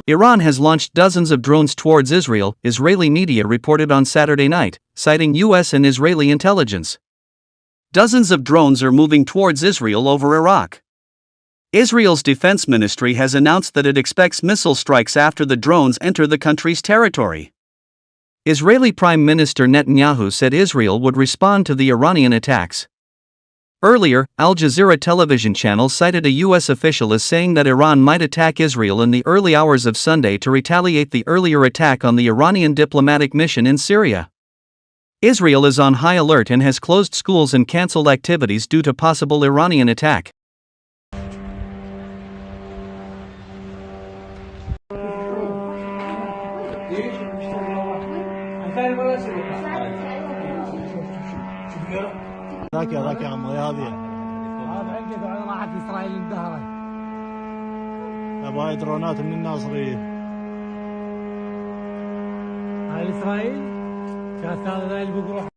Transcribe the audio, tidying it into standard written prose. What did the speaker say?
Iran has launched dozens of drones towards Israel, Israeli media reported on Saturday night, citing US and Israeli intelligence. Dozens of drones are moving towards Israel over Iraq. Israel's defense ministry has announced that it expects missile strikes after the drones enter the country's territory. Israeli Prime Minister Netanyahu said Israel would respond to the Iranian attacks. Earlier, Al Jazeera television channel cited a U.S. official as saying that Iran might attack Israel in the early hours of Sunday to retaliate the earlier attack on the Iranian diplomatic mission in Syria. Israel is on high alert and has closed schools and cancelled activities due to possible Iranian attack. ذاك يا عمي هذه هذا عندك راحت اسرائيل اندهرت هاي درونات من الناصريه هاي اسرائيل كانت هذا اللي بيروح